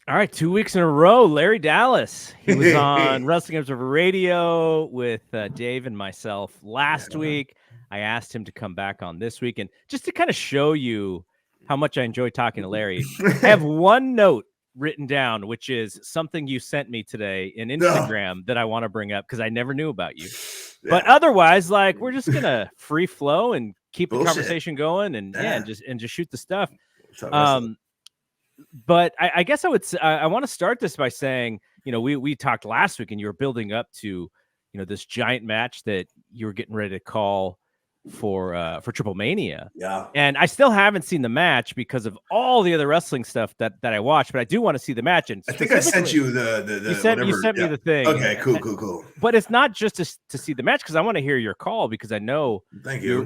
All right, 2 weeks in a row, Larry Dallas. He was on Wrestling Observer Radio with Dave and myself last week. I asked him to come back on this week, and just to kind of show you how much I enjoy talking to Larry, I have one note written down, which is something you sent me today in Instagram that I want to bring up because I never knew about you. Yeah. But otherwise, like, we're just gonna free flow and keep the conversation going, and and just shoot the stuff. But I guess I want to start this by saying, we talked last week and you were building up to, this giant match that you were getting ready to call for TripleMania. Yeah. And I still haven't seen the match because of all the other wrestling stuff that I watched, but I do want to see the match. And I think I sent you you sent me the thing. Okay, cool. But it's not just to see the match, because I want to hear your call, because I know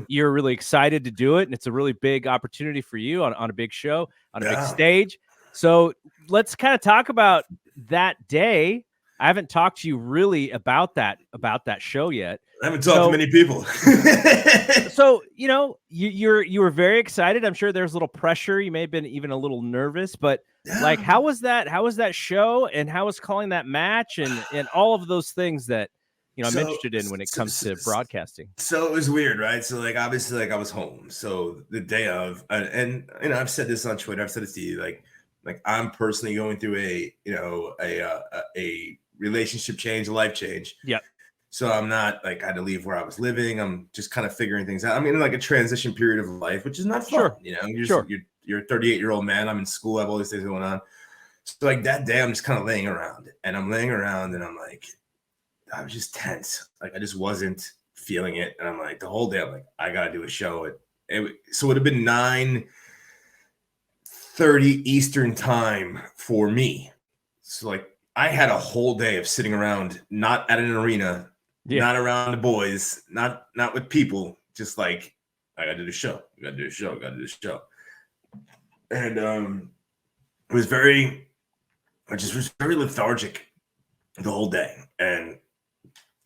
you're really excited to do it, and it's a really big opportunity for you on a big show, on a big stage. So let's kind of talk about that day. I haven't talked to you really about that show yet. I haven't talked to many people. So, you were very excited. I'm sure there's a little pressure. You may have been even a little nervous, but like, how was that show, and how was calling that match, and all of those things that, I'm interested in when it comes to broadcasting. So it was weird, right? So like, obviously, like, I was home. So the day of, and I've said this on Twitter, I've said this to you, like I'm personally going through a relationship change, a life change. Yeah. So I'm not like, I had to leave where I was living. I'm just kind of figuring things out. I'm in like a transition period of life, which is not fun. Sure. You're a 38-year-old man. I'm in school. I have all these things going on. So like that day, I'm just kind of laying around, and I'm like, I was just tense. Like, I just wasn't feeling it. And I'm like, the whole day, I'm like, I got to do a show. So it would have been 9:30 Eastern time for me. So like, I had a whole day of sitting around, not at an arena, not around the boys, not with people, just like, I got to do the show. And I was very lethargic the whole day. And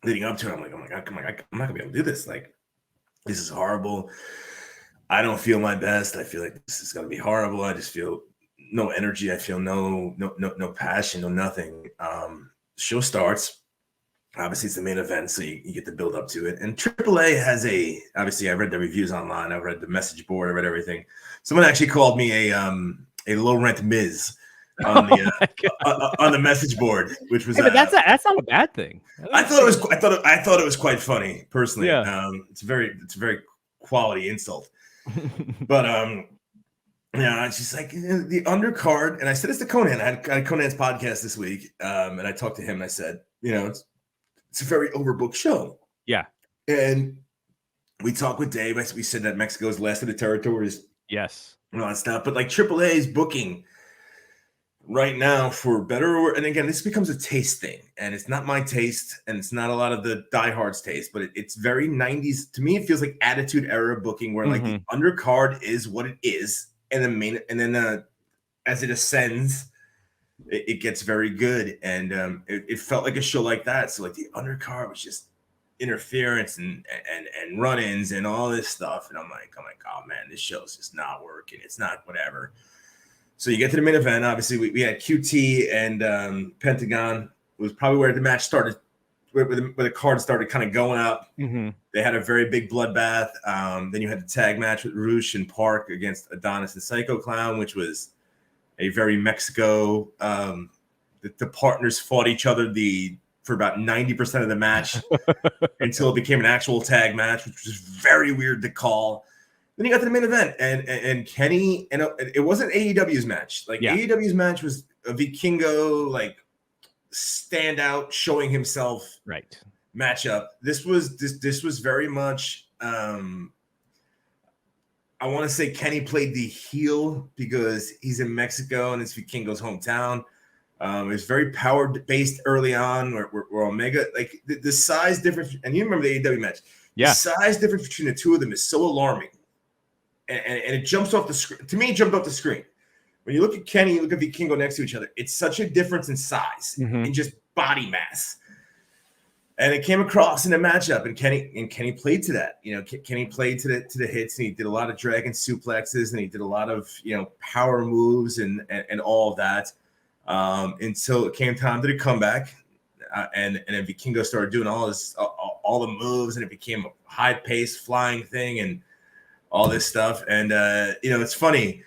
leading up to it, I'm like, I'm not gonna be able to do this. Like, this is horrible. I don't feel my best. I feel like this is gonna be horrible. I just feel no energy. I feel no passion, no nothing. Show starts. Obviously, it's the main event, so you get to build up to it. And AAA has obviously, I read the reviews online. I read the message board. I read everything. Someone actually called me a low rent Miz on the message board, which was. Hey, but that's not a bad thing. I thought it was quite funny, personally. Yeah. It's a very quality insult. But she's like, the undercard, and I said this to Conan. I had Conan's podcast this week, and I talked to him, and I said, it's a very overbooked show. Yeah. And we talked with Dave. We said that Mexico's last of the territories. Yes. And all that stuff. But like, AAA is booking right now, for better or, and again, this becomes a taste thing, and it's not my taste, and it's not a lot of the diehards taste, but it's very 90s. To me, it feels like Attitude Era booking, where like the undercard is what it is, and then as it ascends, it gets very good. And it felt like a show like that. So like, the undercard was just interference and run-ins and all this stuff, and I'm like, oh man, this show's just not working. It's not whatever. So you get to the main event. Obviously, we had QT and Pentagon. It was probably where the match started, where the card started kind of going up. Mm-hmm. They had a very big bloodbath. Then you had the tag match with Roosh and Park against Adonis and Psycho Clown, which was a very Mexico. The partners fought each other for about 90% of the match until it became an actual tag match, which was very weird to call. Then you got to the main event, and Kenny, and it wasn't AEW's match. Like, AEW's match was a Vikingo, like, standout, showing himself matchup. This was very much. I want to say Kenny played the heel because he's in Mexico and it's Vikingo's hometown. It was very power based early on, where Omega, like, the size difference, and you remember the AEW match. Yeah, the size difference between the two of them is so alarming. And it jumps off the screen. To me, it jumped off the screen. When you look at Kenny, you look at Vikingo next to each other, it's such a difference in size and just body mass. And it came across in a matchup, and Kenny played to that. Kenny played to the hits, and he did a lot of dragon suplexes, and he did a lot of power moves and all of that. until it came time to the comeback. And then Vikingo started doing all the moves, and it became a high-paced flying thing and all this stuff. And it's funny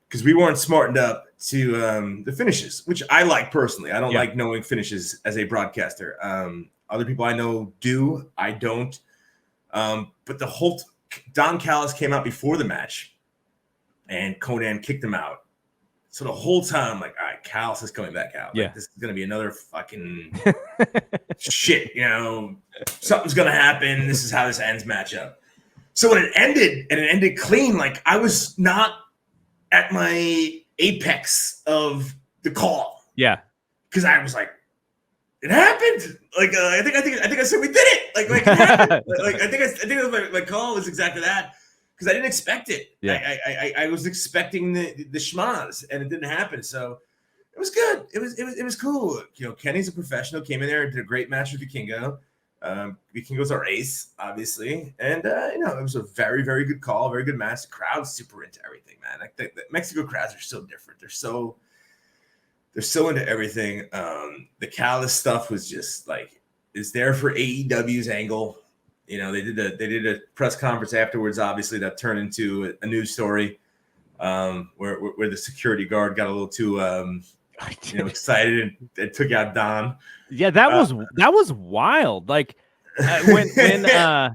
because we weren't smartened up to the finishes, which I like personally. I don't like knowing finishes as a broadcaster. Other people I know do. I don't. But the whole Don Callis came out before the match, and Conan kicked him out. So the whole time, I'm like, all right, Callis is coming back out. Like, this is going to be another fucking shit. Something's going to happen. This is how this ends matchup. So when it ended, and it ended clean, like I was not at my apex of the call. Yeah. Because I was like, it happened. Like I think I said we did it. Like it happened. I think my call was exactly that. Because I didn't expect it. Yeah. I was expecting the schmaz, and it didn't happen. So it was good. It was cool. Kenny's a professional. Came in there and did a great match with Vikingo. Vikingo's our ace, obviously, and it was a very, very good call, very good match. The crowd's super into everything, man. Like the Mexico crowds are so different. They're so into everything. The Callis stuff was just like is there for AEW's angle. They did a press conference afterwards, obviously, that turned into a news story where the security guard got a little too excited and took out Don. Yeah, that was wild. Like when I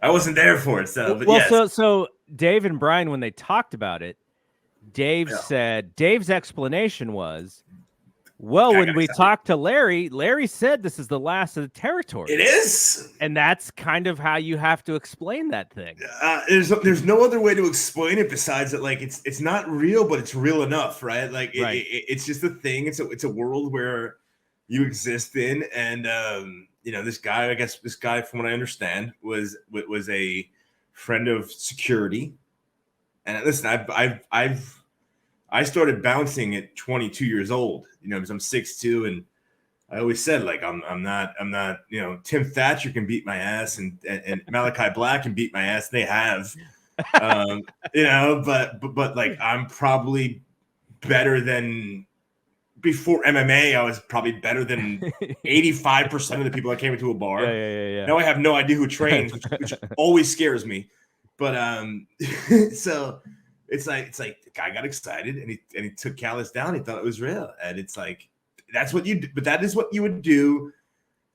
wasn't there for it, so but so Dave and Brian, when they talked about it, Dave said Dave's explanation was, well, when we talked to Larry said this is the last of the territory. It is. And that's kind of how you have to explain that thing. There's no other way to explain it besides that, like, it's not real, but it's real enough, right? Like, it's just a thing. It's a world where you exist in. And, this guy, from what I understand, was a friend of security. And listen, I started bouncing at 22 years old, because I'm 6'2", and I always said, like, I'm not, Tim Thatcher can beat my ass and Malachi Black can beat my ass. They have, but like, I'm probably better than before MMA. I was probably better than 85% of the people that came into a bar. Yeah. Now I have no idea who trains, which always scares me. But so it's like the guy got excited and he took Callis down. He thought it was real, and it's like that's what you do. But that is what you would do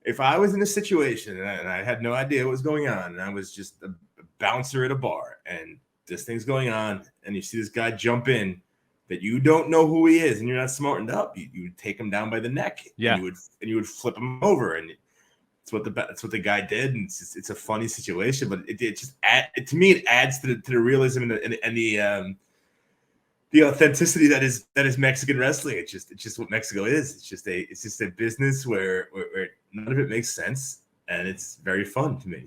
if I was in a situation and I had no idea what was going on, and I was just a bouncer at a bar, and this thing's going on, and you see this guy jump in that you don't know who he is, and you're not smartened up. You would take him down by the neck, and you would flip him over, and that's what the guy did, and it's a funny situation, but it just to me it adds to the realism and the authenticity that is Mexican wrestling. It's just what Mexico is. It's just a business where none of it makes sense, and it's very fun to me.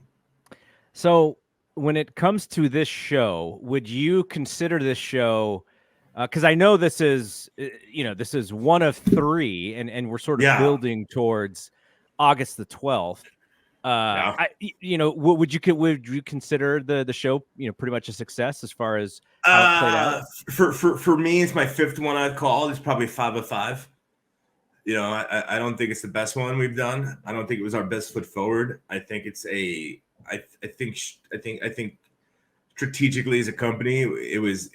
So when it comes to this show, would you consider this show? Because I know this is one of three, and we're sort of building towards August the 12th. Would you consider the show pretty much a success as far as how it played out? For me, it's my fifth one I've called. It's probably 5 of 5. I don't think it's the best one we've done. I don't think it was our best foot forward. I think it's I think strategically as a company, it was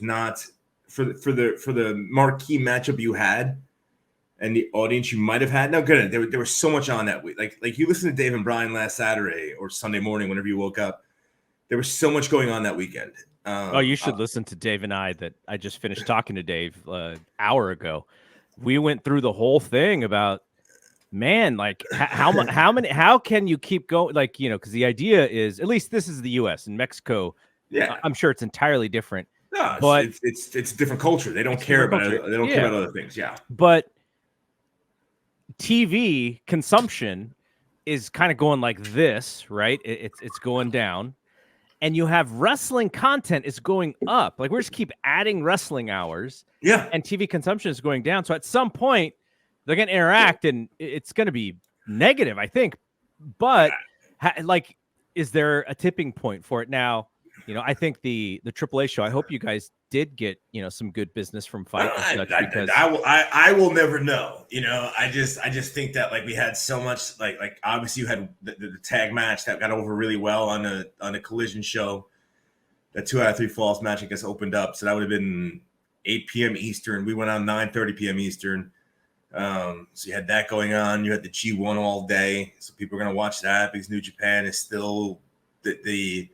not for the marquee matchup you had and the audience you might have had. No, good. There was so much on that week. Like you listened to Dave and Brian last Saturday or Sunday morning, whenever you woke up. There was so much going on that weekend. You should listen to Dave and I. That I just finished talking to Dave an hour ago. We went through the whole thing about, man, like how can you keep going? Like, because the idea is, at least this is the U.S. and Mexico. Yeah, I'm sure it's entirely different. No, but it's a different culture. They don't care about it. They don't care about other things. Yeah, but TV consumption is kind of going like this, right? It's going down, and you have wrestling content is going up. Like, we're just keep adding wrestling hours. Yeah, and TV consumption is going down. So at some point, they're going to interact, and it's going to be negative, I think. But is there a tipping point for it now? I think the AAA show, I hope you guys did get, some good business from fights and such because I will never know. I just think that like we had so much like obviously you had the tag match that got over really well on a Collision show. That 2 out of 3 falls match I guess opened up, so that would have been 8 p.m. Eastern. We went on 9:30 p.m. Eastern. So you had that going on. You had the G1 all day, so people are going to watch that because New Japan is still the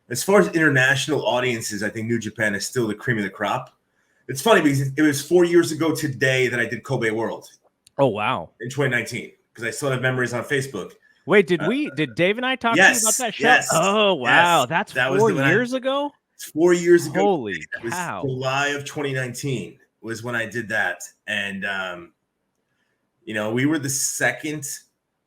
as far as international audiences, I think New Japan is still the cream of the crop. It's funny because it was 4 years ago today that I did Kobe World. Oh wow! In 2019, because I still have memories on Facebook. Wait, did Dave and I talk to you about that show? Yes. Oh wow, yes. That was 4 years ago. It's 4 years ago. Holy cow! It was July of 2019 was when I did that, and we were the second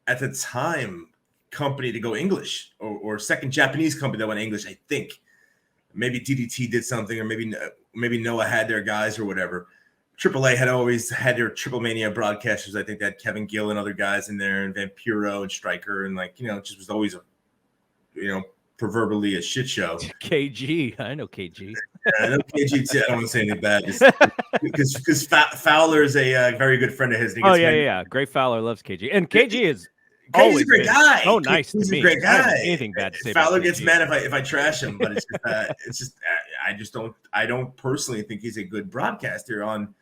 at the time company to go English, or second Japanese company that went English. I think maybe DDT did something, or maybe Noah had their guys or whatever. AAA had always had their TripleMania broadcasters. I think they had Kevin Gill and other guys in there, and Vampiro and Stryker, and it just was always proverbially a shit show. KG, I know KG. I know KG too. I don't want to say anything bad, just because Fowler is a very good friend of his. Yeah. Great Fowler loves KG, and KG is always a great guy. Oh, nice. He's to me. a great guy. Anything bad to say? Fowler about gets KG. mad if I trash him, but I don't personally think he's a good broadcaster on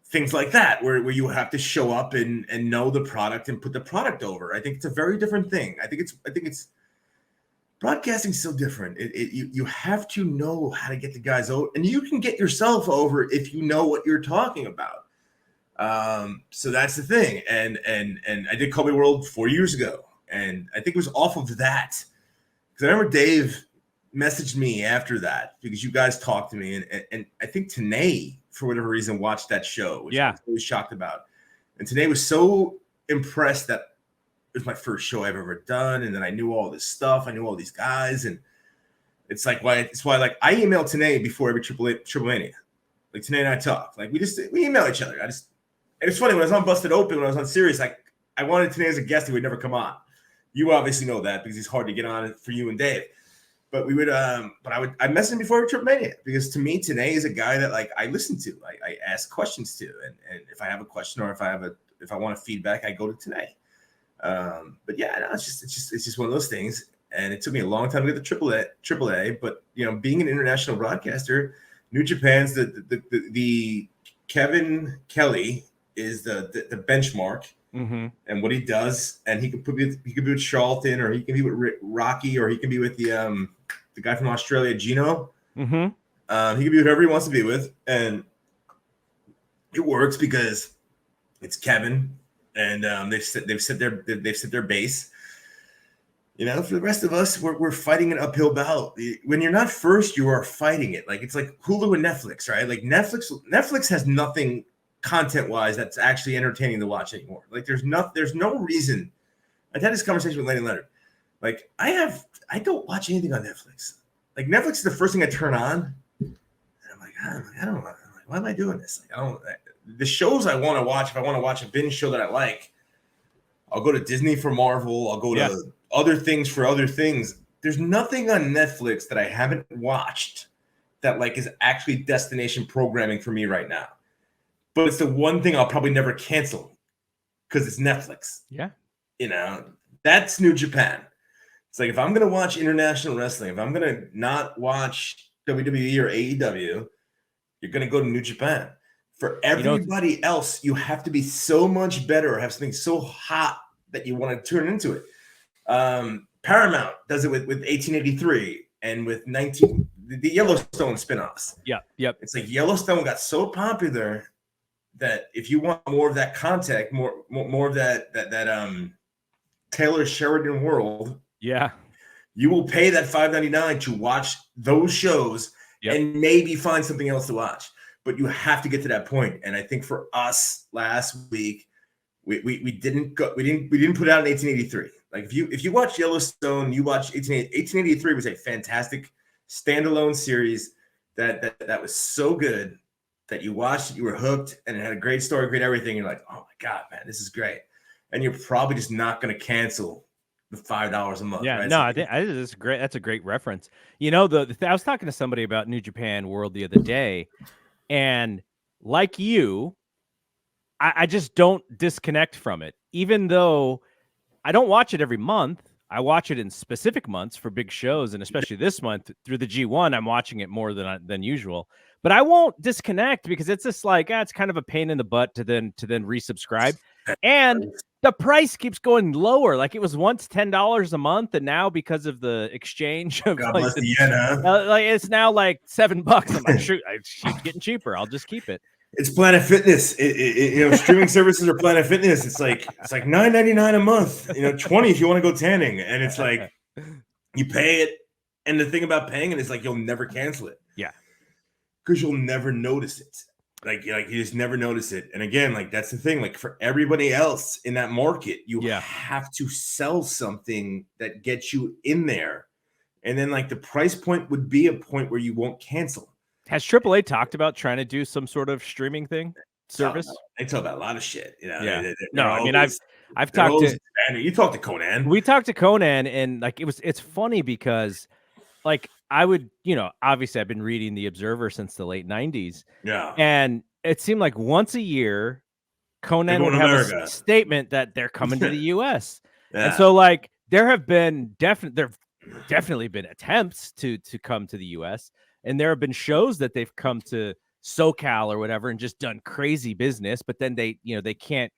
things like that, where you have to show up and know the product and put the product over. I think it's a very different thing. I think it's broadcasting is so different. You have to know how to get the guys over, and you can get yourself over if you know what you're talking about. So that's the thing. And I did Kobe World 4 years ago, and I think it was off of that because I remember Dave messaged me after that because you guys talked to me, and I think Tanay, for whatever reason, watched that show, which I was always shocked about. And Tanay was so impressed that it was my first show I've ever done, and then I knew all this stuff. I knew all these guys, and it's why I email Tanay before every TripleMania. Like Tanay and I talk. Like we email each other. It's funny when I was on Busted Open, when I was on Sirius, I wanted Tanay as a guest. He would never come on. You obviously know that because he's hard to get on for you and Dave. But we would, I messaged him before TripleMania because to me, Tanay is a guy that I listen to. I ask questions to, and if I have a question or if I want feedback, I go to Tanay. But yeah, no, it's just one of those things. And it took me a long time to get the AAA. But being an international broadcaster, New Japan's the Kevin Kelly is the benchmark, and what he does, and he could be with Charlton, or he can be with Rocky, or he can be with the guy from Australia, Gino. He can be with whoever he wants to be with, and it works because it's Kevin, and they've set their base. For the rest of us, we're fighting an uphill battle. When you're not first, you are fighting it. It's like Hulu and Netflix, right? Like Netflix has nothing content-wise that's actually entertaining to watch anymore. There's no reason. I had this conversation with Lenny Leonard. I don't watch anything on Netflix. Netflix is the first thing I turn on, and I'm like, I don't know. Why am I doing this? The shows I want to watch. If I want to watch a binge show that I like, I'll go to Disney for Marvel. I'll go to other things for other things. There's nothing on Netflix that I haven't watched that is actually destination programming for me right now. But it's the one thing I'll probably never cancel because it's Netflix. Yeah. That's New Japan. It's if I'm going to watch international wrestling, if I'm going to not watch WWE or AEW, you're going to go to New Japan. For everybody else, you have to be so much better or have something so hot that you want to turn into it. Paramount does it with 1883 and with the Yellowstone spinoffs. Yeah. Yep. It's Yellowstone got so popular that if you want more of that content, more of that Taylor Sheridan world, you will pay that $5.99 to watch those shows and maybe find something else to watch. But you have to get to that point. And I think for us last week, we didn't put out an 1883. If you watch Yellowstone, you watch 1883 was a fantastic standalone series that was so good that you watched it, you were hooked, and it had a great story, great everything. You're like, oh my God, man, this is great. And you're probably just not going to cancel the $5 a month, Yeah, right? no, So I think that's great. That's a great reference. You know, I was talking to somebody about New Japan World the other day, and like you, I just don't disconnect from it, even though I don't watch it every month. I watch it in specific months for big shows, and especially this month through the G1, I'm watching it more than usual. But I won't disconnect because it's just like it's kind of a pain in the butt to then resubscribe, and the price keeps going lower. Like it was once $10 a month, and now because of the exchange of God like bless the yen, huh? like it's now like $7. I'm like, shoot, it keeps getting cheaper. I'll just keep it. It's Planet Fitness. Streaming services are Planet Fitness. It's like $9.99 a month. 20 if you want to go tanning, and it's like you pay it. And the thing about paying it is like you'll never cancel it. Yeah, because you'll never notice it. Like you just never notice it. And again, like that's the thing. Like for everybody else in that market, you have to sell something that gets you in there, and then like the price point would be a point where you won't cancel. Has AAA talked about trying to do some sort of streaming service? They talk about a lot of shit. Yeah. I mean, I've talked to you talked to Conan. We talked to Conan, and like it's funny because like I would, obviously I've been reading The Observer since the late 90s. Yeah. And it seemed like once a year Conan would have a statement that they're coming to the US. Yeah. And so like there've definitely been attempts to come to the US, and there have been shows that they've come to SoCal or whatever and just done crazy business, but then they can't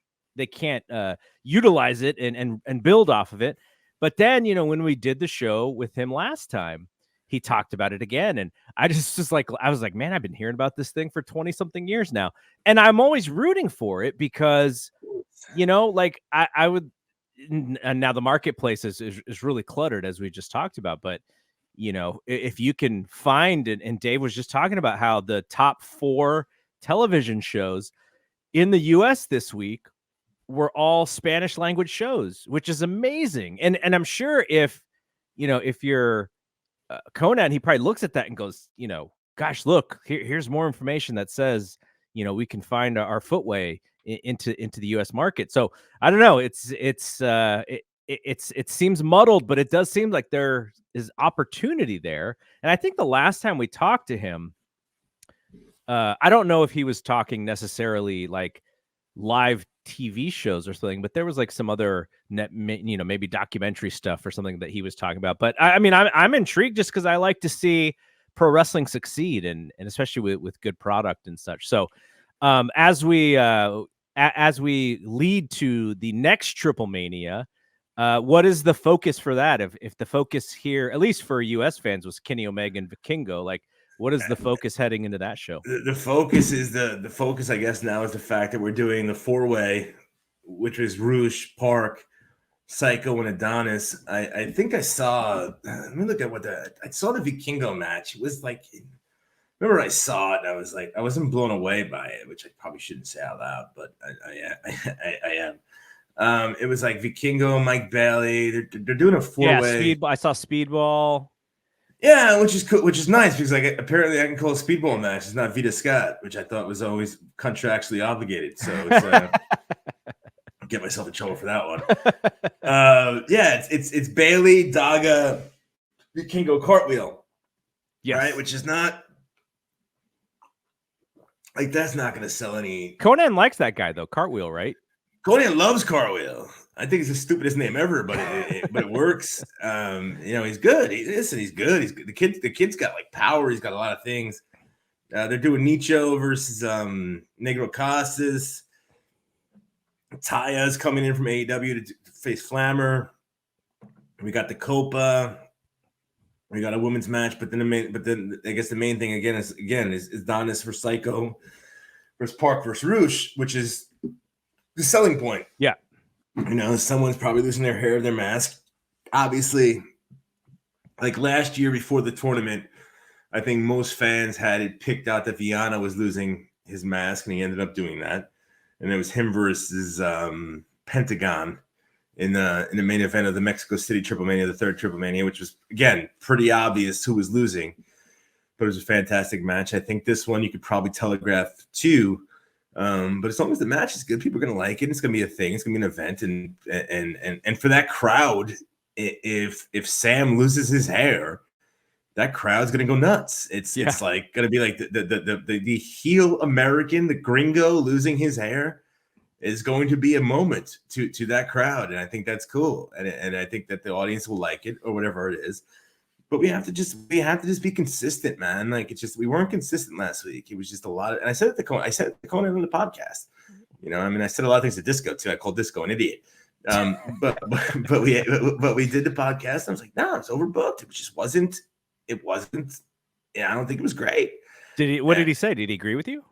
utilize it and build off of it. But then, when we did the show with him last time, he talked about it again. And I was like, man, I've been hearing about this thing for 20 something years now. And I'm always rooting for it because, like I would, and now the marketplace is really cluttered, as we just talked about. But, if you can find it, and Dave was just talking about how the top 4 television shows in the US this week were all Spanish language shows, which is amazing. And I'm sure if you're Conan, he probably looks at that and goes, gosh, look, here's more information that says, we can find our footway into the US market. So I don't know. It seems muddled, but it does seem like there is opportunity there. And I think the last time we talked to him, I don't know if he was talking necessarily like live TV shows or something, but there was like some other maybe documentary stuff or something that he was talking about. But I mean, I'm intrigued just because I like to see pro wrestling succeed, and especially with good product and such. So as we lead to the next TripleMania, what is the focus for that? If the focus here, at least for US fans, was Kenny Omega and Vikingo, like what is the focus heading into that show? The focus is the focus, I guess, now is the fact that we're doing the 4-way, which was Roosh, Park, Psycho, and Adonis. I think I saw. Let me look at I saw the Vikingo match. It was like, remember I saw it. And I was like, I wasn't blown away by it, which I probably shouldn't say out loud, but I am. It was like Vikingo, Mike Bailey. They're doing a 4-way. Yeah, I saw Speedball. Yeah, which is cool, which is nice because like apparently I can call a speedball match. It's not Vita Scott, which I thought was always contractually obligated. So it's, I'll get myself in trouble for that one. Yeah, it's Bailey, Daga, Vikingo cartwheel. Yes. Right, which is not like that's not going to sell any. Conan likes that guy though, cartwheel, right? Conan loves cartwheel. I think it's the stupidest name ever, but it works. He's good. He's good. He's good. The kid's got like power. He's got a lot of things. They're doing Nicho versus Negro Casas. Taya's coming in from AEW to face Flammer. We got the Copa. We got a women's match, but then I guess the main thing is Adonis for Psycho versus Park versus Roosh, which is the selling point. Yeah. Someone's probably losing their hair, their mask. Obviously, like last year before the tournament, I think most fans had it picked out that Viana was losing his mask, and he ended up doing that. And it was him versus Pentagon in the main event of the Mexico City TripleMania, the third TripleMania, which was, again, pretty obvious who was losing. But it was a fantastic match. I think this one you could probably telegraph too. But as long as the match is good, people are going to like it. It's going to be a thing. It's going to be an event, and for that crowd, if Sam loses his hair, that crowd's gonna go nuts. It's like gonna be like the heel American, the gringo losing his hair is going to be a moment to that crowd, and I think that's cool, and I think that the audience will like it or whatever it is. But we have to just be consistent, man. Like it's just we weren't consistent last week. It was just a lot of, and I said it to Conan on the podcast. I mean, I said a lot of things to Disco too. I called Disco an idiot. But we did the podcast. And I was like, no, it's overbooked. It just wasn't. It wasn't. Yeah, I don't think it was great. What did he say? Did he agree with you?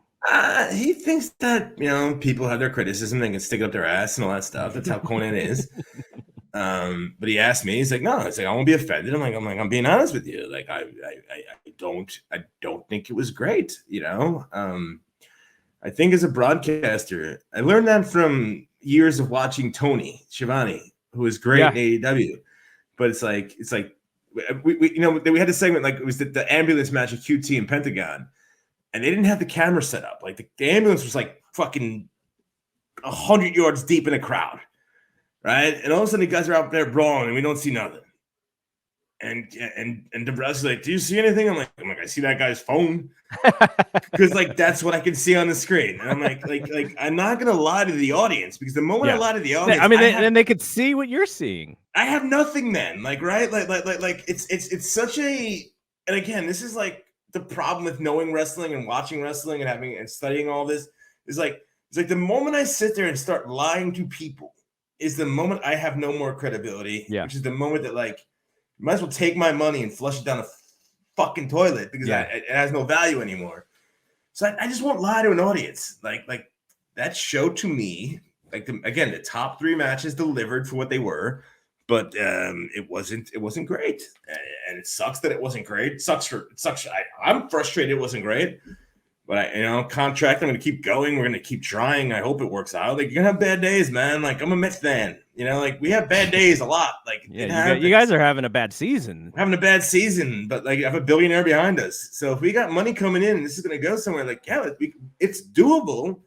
He thinks that people have their criticism, they can stick it up their ass and all that stuff. That's how Conan is. But he asked me, he's like, no, it's like I won't be offended. I'm being honest with you. Like I don't think it was great. I think as a broadcaster, I learned that from years of watching Tony Schiavone, who is great in AEW. But it's like we had a segment like it was the ambulance match of QT and Pentagon, and they didn't have the camera set up. Like the ambulance was like fucking 100 yards deep in a crowd, right? And all of a sudden the guys are out there brawling and we don't see nothing. And DeBrusque's like, do you see anything? I'm like, I see that guy's phone. Because like that's what I can see on the screen. And I'm like I'm not gonna lie to the audience, because the moment I lie to the audience, I mean, then they could see what you're seeing. I have nothing then. Like, right? Like it's such a, and again, this is like the problem with knowing wrestling and watching wrestling and having and studying all this is like it's like the moment I sit there and start lying to people is the moment I have no more credibility. Which is the moment that like you might as well take my money and flush it down the fucking toilet, because it has no value anymore. So I just won't lie to an audience. Like that show to me, like the top 3 matches delivered for what they were, but it wasn't great, and it sucks that it wasn't great. It sucks. I'm frustrated it wasn't great, but contract. I'm gonna keep going. We're gonna keep trying. I hope it works out. Like you're gonna have bad days, man. Like I'm a Mets fan. Like we have bad days a lot. Like you guys are having a bad season. Having a bad season, but like I have a billionaire behind us. So if we got money coming in and this is gonna go somewhere, like it's doable,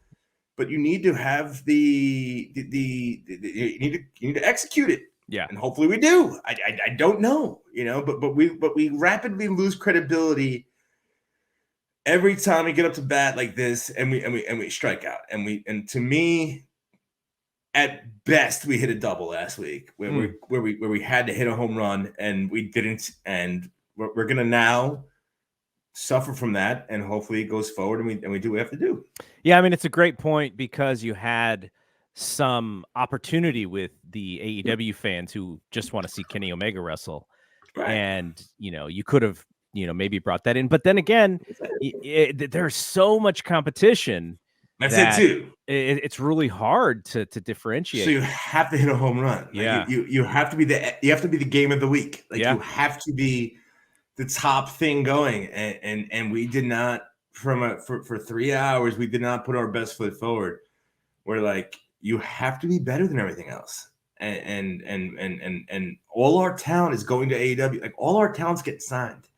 but you need to have you need to execute it. Yeah, and hopefully we do. I don't know, but we rapidly lose credibility every time we get up to bat like this, and we strike out, and to me, at best, we hit a double last week where we had to hit a home run and we didn't, and we're gonna now suffer from that, and hopefully it goes forward and we do what we have to do. Yeah, I mean it's a great point, because you had some opportunity with the AEW fans who just want to see Kenny Omega wrestle, and you could have maybe brought that in, but then again, there's so much competition. That's it too. It's really hard to differentiate. So you have to hit a home run. Like you have to be the game of the week. Like you have to be the top thing going, and we did not for 3 hours. We did not put our best foot forward. We're like, you have to be better than everything else, and all our talent is going to AEW. Like all our talent's getting signed.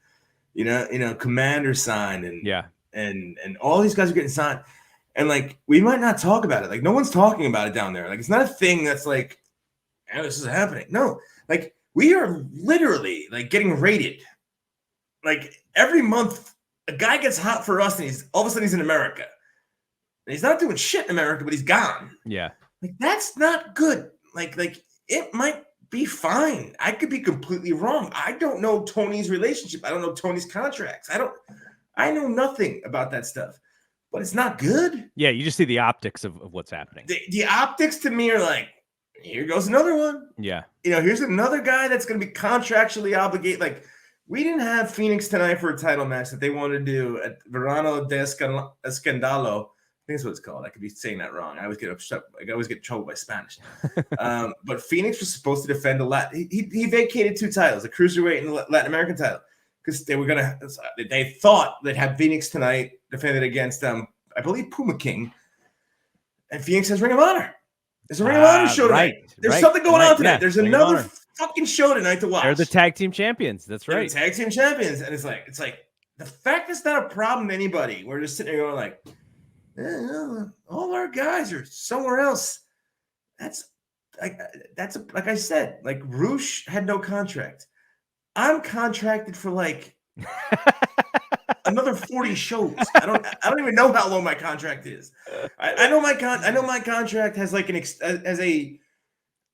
Commander signed, and all these guys are getting signed. And like, we might not talk about it. Like, no one's talking about it down there. Like, it's not a thing that's like, oh, this is happening. No, like, we are literally like getting rated. Like every month, a guy gets hot for us, and all of a sudden he's in America. And he's not doing shit in America, but he's gone. Yeah, like that's not good. Like it might be fine. I could be completely wrong. I don't know Tony's relationship. I don't know Tony's contracts. I know nothing about that stuff. But it's not good. Yeah, you just see the optics of what's happening. The optics to me are like, here goes another one. Yeah. Here's another guy that's going to be contractually obligated. Like, we didn't have Phoenix tonight for a title match that they wanted to do at Verano de Escandalo. I think that's what it's called. I could be saying that wrong. I always get upset. I always get trouble by Spanish. But Phoenix was supposed to defend he vacated 2 titles, the Cruiserweight and the Latin American title. Because they thought they'd have Phoenix tonight defended against I believe Puma King, and Phoenix has Ring of Honor. There's a Ring of Honor show tonight. There's something going on tonight. There's another fucking show tonight to watch. They're the tag team champions. That's right. They're the tag team champions, and it's like the fact that's not a problem to anybody. We're just sitting there going like, all our guys are somewhere else. That's like I said, like Roosh had no contract. I'm contracted for like another 40 shows. I don't even know how long my contract is. I know my contract has like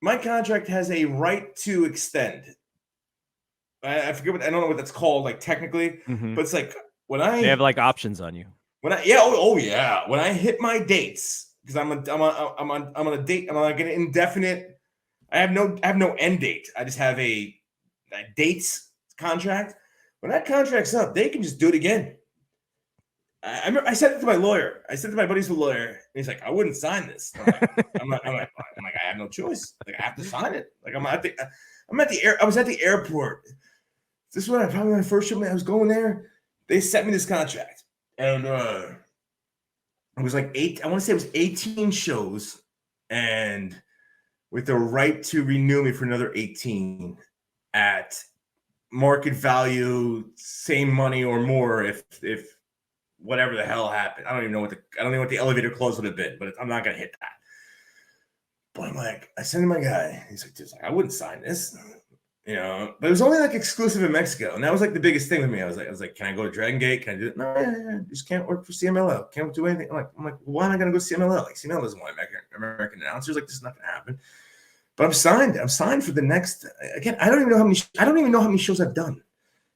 my contract has a right to extend. I forget I don't know what that's called, like technically, but it's like they have like options on you. Yeah, when I hit my dates, because I'm on a date, I'm like an indefinite. I have no end date. I just have a dates contract. When that contract's up, they can just do it again. I said it to my lawyer. I said to my buddy's lawyer, and he's like, "I wouldn't sign this." I'm like, I have no choice. Like, I have to sign it. Like, I was at the airport. This is when probably my first show. I was going there. They sent me this contract, and it was like I want to say it was 18 shows, and with the right to renew me for another 18 at market value, same money or more if whatever the hell happened. I don't even know what the elevator close would have been, but I'm not gonna hit that. But I'm like, I sent him my guy. He's like, I wouldn't sign this, But it was only like exclusive in Mexico, and that was like the biggest thing with me. I was like, can I go to Dragon Gate? Can I do it? No, yeah. Just can't work for CMLL. Can't do anything. I'm like, why am I gonna go to CMLL? Like, CMLL doesn't want American announcers. Like, this is not gonna happen. But I'm signed for the next. Again, I don't even know how many shows I've done,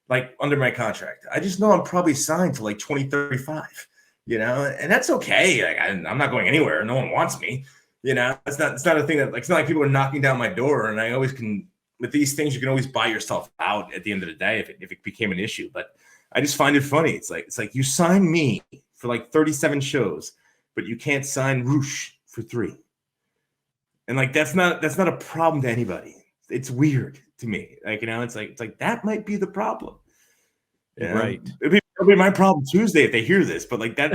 like under my contract. I just know I'm probably signed to like 2035, and that's okay. Like, I'm not going anywhere. No one wants me, It's not a thing that, like, it's not like people are knocking down my door. And I always can, with these things, you can always buy yourself out at the end of the day if it became an issue. But I just find it funny. It's like you sign me for like 37 shows, but you can't sign Roosh for 3. And like that's not a problem to anybody. It's weird to me. Like, it's like that might be the problem. Right. It'll be my problem Tuesday if they hear this, but like that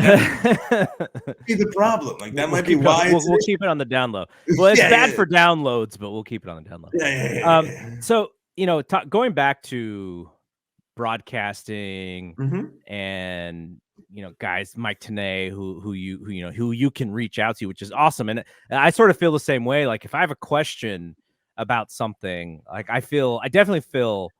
be the problem. Like that might be why we'll keep it on the down low. Well, it's bad for downloads, but we'll keep it on the down low. Yeah. So, going back to broadcasting and guys, Mike Tenay, who you can reach out to, which is awesome. And I sort of feel the same way. Like, if I have a question about something, like I definitely feel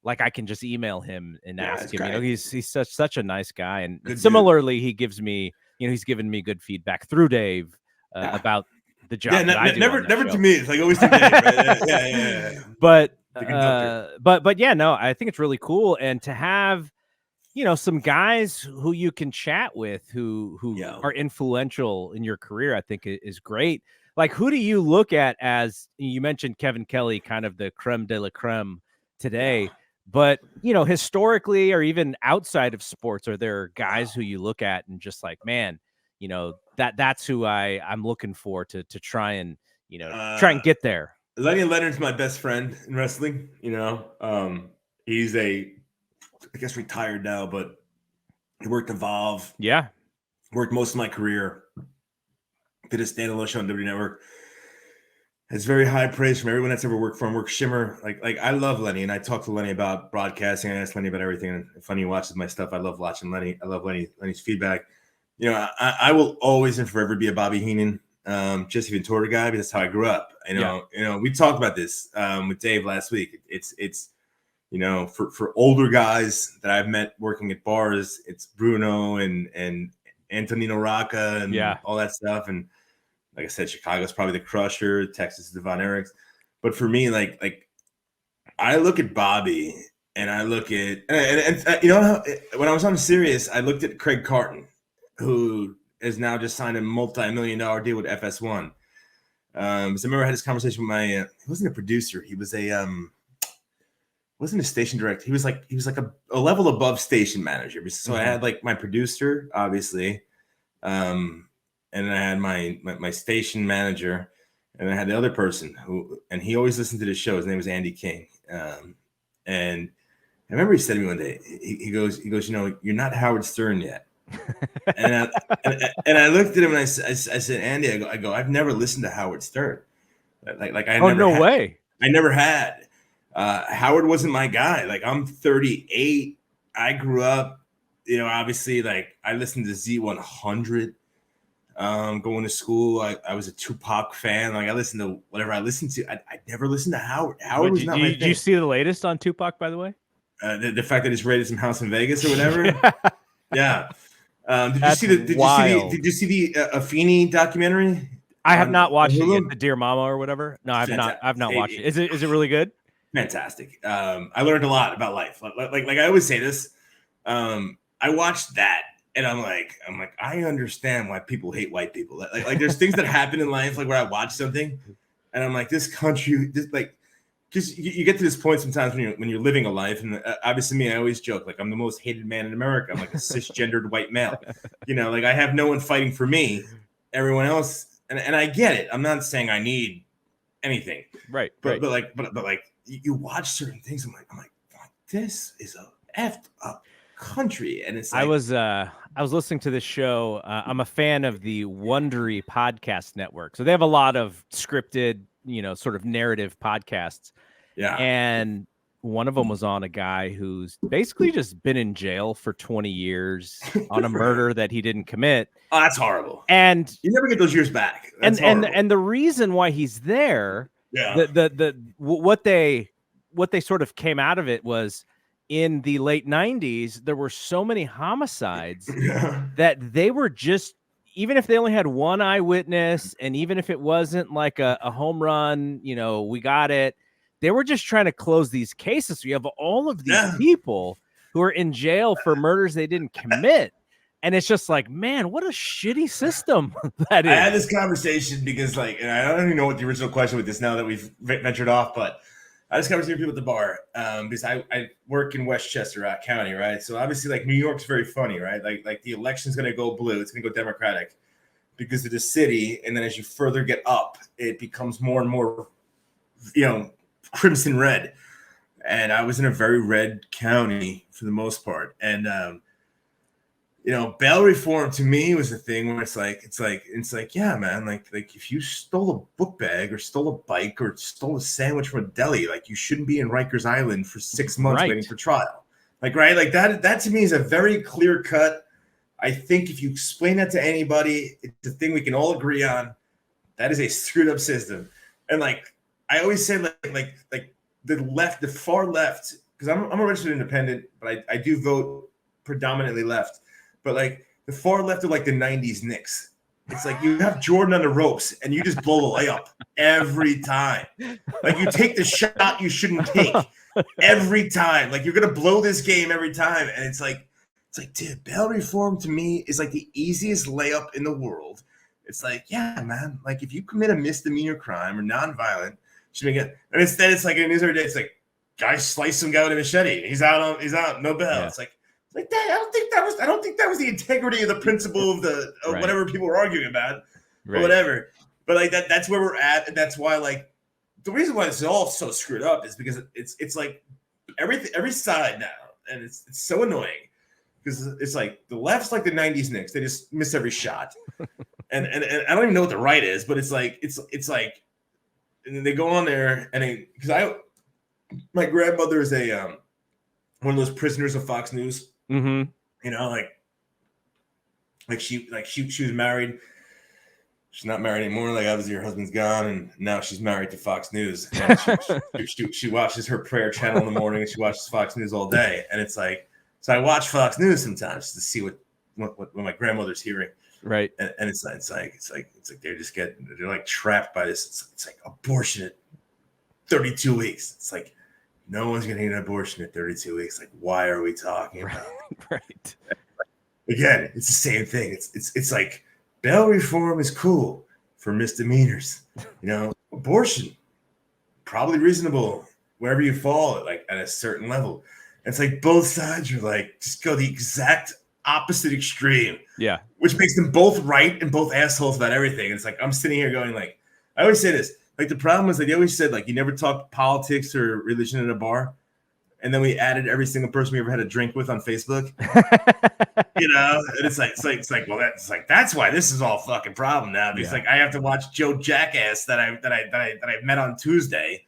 like I can just email him and ask him. Great. He's such a nice guy, and similarly, he gives me, he's given me good feedback through Dave about the job. Never to me. It's like always to Dave. Right? Yeah. But yeah, no, I think it's really cool, and to have some guys who you can chat with who are influential in your career, I think is great. Like, who do you look at as, you mentioned Kevin Kelly, kind of the creme de la creme today, but historically, or even outside of sports, are there guys who you look at and just like, man, that's who I'm looking for to try and get there? Lenny Leonard's my best friend in wrestling. He's I guess retired now, but he worked Evolve. Yeah. Worked most of my career. Did a standalone show on W Network. Has very high praise from everyone that's ever worked for him. Worked Shimmer. Like I love Lenny, and I talk to Lenny about broadcasting. I ask Lenny about everything. And if Lenny watches my stuff, I love watching Lenny. I love Lenny's feedback. I will always and forever be a Bobby Heenan, Jesse Ventura guy, because that's how I grew up. We talked about this with Dave last week. It's for older guys that I've met working at bars, it's Bruno and Antonino Rocca and all that stuff. And like I said, Chicago's probably the Crusher, Texas is Devon Eriks. But for me, like I look at Bobby and I look at and when I was on Sirius, I looked at Craig Carton, who has now just signed a multi-million-dollar deal with FS1. So I remember I had this conversation with my he wasn't a producer, he was wasn't a station director. He was like a level above station manager. So I had like my producer, obviously, and I had my station manager, and I had the other person and he always listened to the show. His name was Andy King. And I remember he said to me one day, he goes, you're not Howard Stern yet. and I looked at him and I said, Andy, I go, I've never listened to Howard Stern. Like I never way. I never had. Howard wasn't my guy. Like, I'm 38. I grew up, obviously, like I listened to Z100. Going to school, I was a Tupac fan. Like I listened to whatever I listened to. I never listened to Howard. Howard was not my thing. Did you see the latest on Tupac, by the way? The fact that he's raided some house in Vegas or whatever. Yeah. Did you see the Afeni documentary? I have not watched it yet. The Dear Mama or whatever. No, I've not watched it. Is it really good? Fantastic. I learned a lot about life. Like I always say this. I watched that. And I'm like, I understand why people hate white people. Like there's things that happen in life, like where I watch something, and I'm like, this country, just you get to this point sometimes when you're living a life, and obviously me, I always joke like I'm the most hated man in America. I'm like a cisgendered white male, like I have no one fighting for me. Everyone else, and I get it. I'm not saying I need anything, right? But like you watch certain things, I'm like, this is a effed up country, and it's like, I was listening to this show. I'm a fan of the Wondery podcast network, so they have a lot of scripted, sort of narrative podcasts. Yeah, and one of them was on a guy who's basically just been in jail for 20 years on a murder that he didn't commit. Oh, that's horrible. And you never get those years back. And the reason why he's there, what they sort of came out of it was, in the late 90s, there were so many homicides that they were just, even if they only had one eyewitness, and even if it wasn't like a home run, we got it, they were just trying to close these cases. So you have all of these people who are in jail for murders they didn't commit. And it's just like, man, what a shitty system that is. I had this conversation because, and I don't even know what the original question with this now that we've ventured off, but I just conversation with people at the bar because I work in Westchester County, right? So obviously, New York's very funny, right? Like the election's going to go blue, it's going to go Democratic because of the city, and then as you further get up, it becomes more and more, crimson red. And I was in a very red county for the most part, and bail reform to me was the thing where it's like, yeah, man, like if you stole a book bag or stole a bike or stole a sandwich from a deli, like you shouldn't be in Rikers Island for 6 months waiting for trial. Right? Like that to me is a very clear cut. I think if you explain that to anybody, it's a thing we can all agree on. That is a screwed up system. And I always say like the left, the far left, because I'm a registered independent, but I do vote predominantly left. But the far left of the 90s Knicks, it's like you have Jordan on the ropes and you just blow the layup every time. Like you take the shot you shouldn't take every time. Like you're gonna blow this game every time. And it's like, dude, bail reform to me is like the easiest layup in the world. It's like, yeah, man, like if you commit a misdemeanor crime or nonviolent, should make it. And instead, it's like in the news every day, it's like guy sliced some guy with a machete. He's out, no bail. Yeah. It's like that. I don't think that was the integrity of the principle of whatever people were arguing about, or whatever. But that's where we're at, and that's why the reason why it's all so screwed up is because it's like every side now, and it's so annoying because it's like the left's like the '90s Knicks, they just miss every shot, and I don't even know what the right is, but it's like, and then they go on there and my grandmother is a one of those prisoners of Fox News. Mm-hmm. She was married. She's not married anymore. Obviously her husband's gone, and now she's married to Fox News. And she watches her prayer channel in the morning, and she watches Fox News all day. And it's like, so I watch Fox News sometimes to see what my grandmother's hearing. Right. And it's like they're trapped by this. It's like abortion at 32 weeks. It's like, no one's going to get an abortion at 32 weeks. Like, why are we talking about it? Right. Again, it's the same thing. It's like bail reform is cool for misdemeanors. Abortion, probably reasonable wherever you fall at a certain level. And it's like both sides are just go the exact opposite extreme. Yeah. Which makes them both right and both assholes about everything. And it's like I'm sitting here going I always say this. The problem was they always said you never talk politics or religion at a bar, and then we added every single person we ever had a drink with on Facebook. And it's like that's why this is all fucking problem now. Because I have to watch Joe Jackass that I met on Tuesday.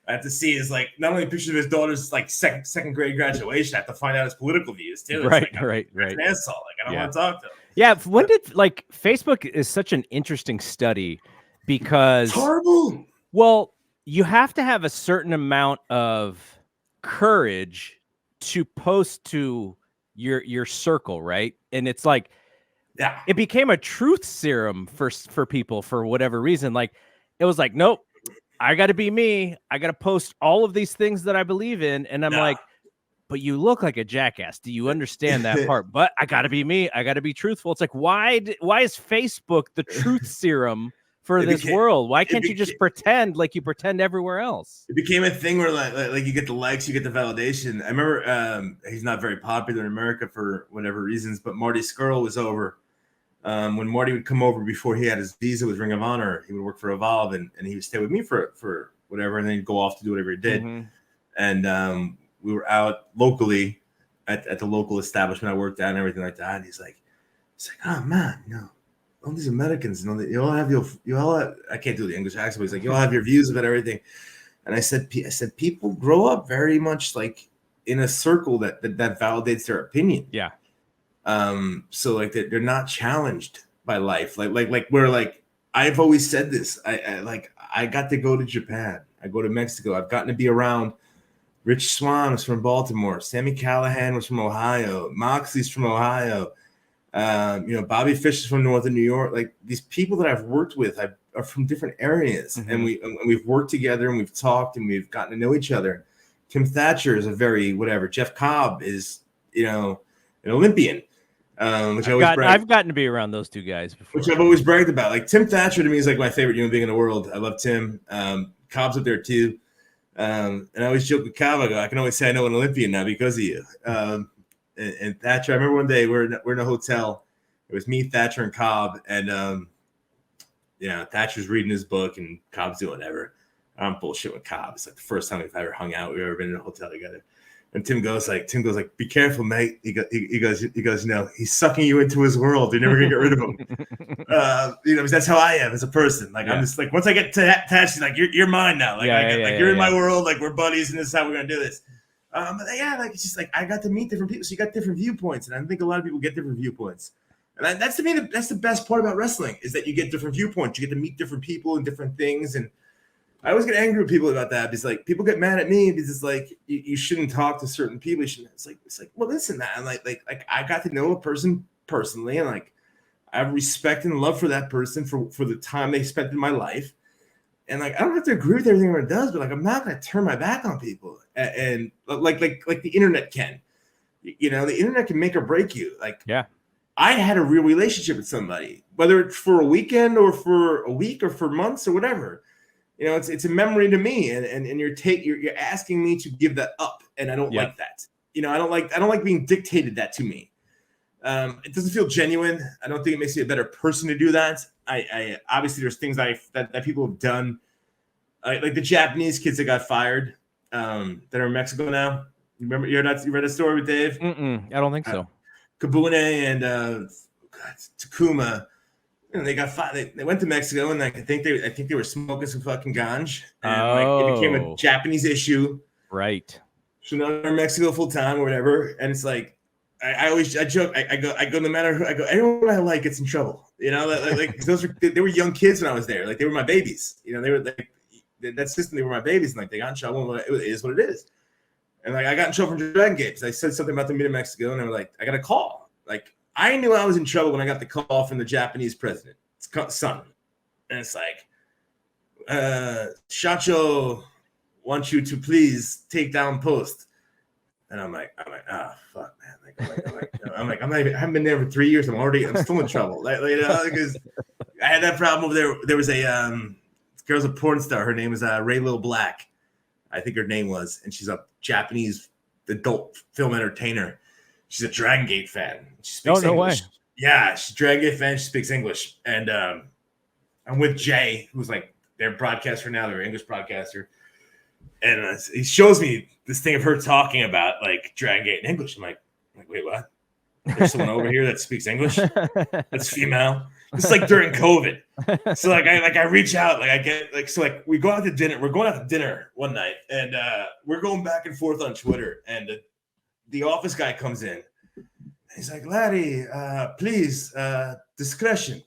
I have to see his not only pictures of his daughter's second grade graduation. I have to find out his political views too. Right. It's an asshole. I don't want to talk to him. Yeah. When did like Facebook is such an interesting study because It's horrible. well, you have to have a certain amount of courage to post to your circle, right? And it's like Yeah. it became a truth serum for people for whatever reason. Like it was like, nope, I got to be me. I got to post all of these things that I believe in, and I'm Yeah. like, but you look like a jackass. Do you understand that part? But I got to be me. I got to be truthful. It's like why is Facebook the truth serum for It this became, world? Why it, can't you beca- just pretend like you pretend everywhere else? it became a thing where like you get the likes, you get the validation. I remember he's not very popular in America for whatever reasons, but Marty Skrull was over. When Marty would come over before he had his visa with Ring of Honor, he would work for Evolve, and he would stay with me for whatever, and then he'd go off to do whatever he did. Mhm. And we were out locally at the local establishment I worked at and everything like that. And he's like, oh man, all these Americans, you all have I can't do the English accent, but he's like, you all have your views about everything. And I said, people grow up very much like in a circle that validates their opinion. Yeah. So like they're not challenged by life. Like we're like, I've always said this. I got to go to Japan. I go to Mexico. I've gotten to be around. Rich Swann was from Baltimore. Sammy Callahan was from Ohio. Moxley's from Ohio. Bobby Fish is from Northern New York. Like these people that I've worked with are from different areas, Mhm. and we've worked together and we've talked and we've gotten to know each other. Tim Thatcher is a very whatever. Jeff Cobb is an Olympian, which I've gotten to be around those two guys before, which I've always bragged about. Like Tim Thatcher to me is like my favorite human being in the world. I love Tim. Cobb's up there too. And I always joke with Cobb. I can always say I know an Olympian now because of you. And Thatcher, I remember one day we're in a hotel. It was me, Thatcher, and Cobb. And Thatcher's reading his book and Cobb's doing whatever. I'm bullshit with Cobb. It's like the first time we've ever hung out. We've ever been in a hotel together. And Tim goes like, be careful, mate. He goes, he's sucking you into his world. You're never gonna get rid of him. Because that's how I am as a person. Like I'm just like, once I get attached, like you're mine now. Like you're in my world. Like we're buddies, and this is how we're gonna do this. But it's just like I got to meet different people, so you got different viewpoints, and I think a lot of people get different viewpoints. And that's to me, that's the best part about wrestling is that you get different viewpoints. You get to meet different people and different things, and I always get angry with people about that because like people get mad at me because it's like you shouldn't talk to certain people. It's like well, listen, man, like I got to know a person personally, and like I have respect and love for that person for the time they spent in my life, and like I don't have to agree with everything it does, but like I'm not going to turn my back on people, and like the internet can, the internet can make or break you. Like yeah. I had a real relationship with somebody, whether it's for a weekend or for a week or for months or whatever. It's a memory to me, and you're asking me to give that up, and I don't like that. I don't like being dictated that to me. It doesn't feel genuine. I don't think it makes me a better person to do that. I obviously there's things that people have done, like the Japanese kids that got fired, that are in Mexico now. Remember, you read a story with Dave? I don't think so. Kabune and Takuma. They got fired. They went to Mexico, and I think they were smoking some fucking ganj, and it became a Japanese issue. Right. So now they're in Mexico full time or whatever, and it's like I joke. I go no matter who I go. Anyone I like gets in trouble. Like they were young kids when I was there. Like they were my babies. They were like that system. They were my babies, and like they got in trouble. And it is what it is. And like I got in trouble from Dragon Gate because I said something about them being in Mexico, and they were like, I got a call. Like I knew I was in trouble when I got the call from the Japanese president, son, and it's like, Shacho wants you to please take down post, and I'm like, fuck, man. I haven't been there for 3 years. I'm still in trouble. Because I had that problem over there. There was a girl's a porn star. Her name was Ray Lil Black, I think her name was, and she's a Japanese adult film entertainer. She's a Dragon Gate fan. She speaks English. Way. Yeah, she's a Dragon Gate fan. She speaks English. And I'm with Jay, who's like their broadcaster now, their English broadcaster. And he shows me this thing of her talking about like Dragon Gate in English. I'm like, wait, what? There's someone over here that speaks English? That's female. It's like during COVID. So like I reach out, like I get like, so like we go out to dinner. We're going out to dinner one night, and we're going back and forth on Twitter, and the office guy comes in, He's like, Larry, please, discretion.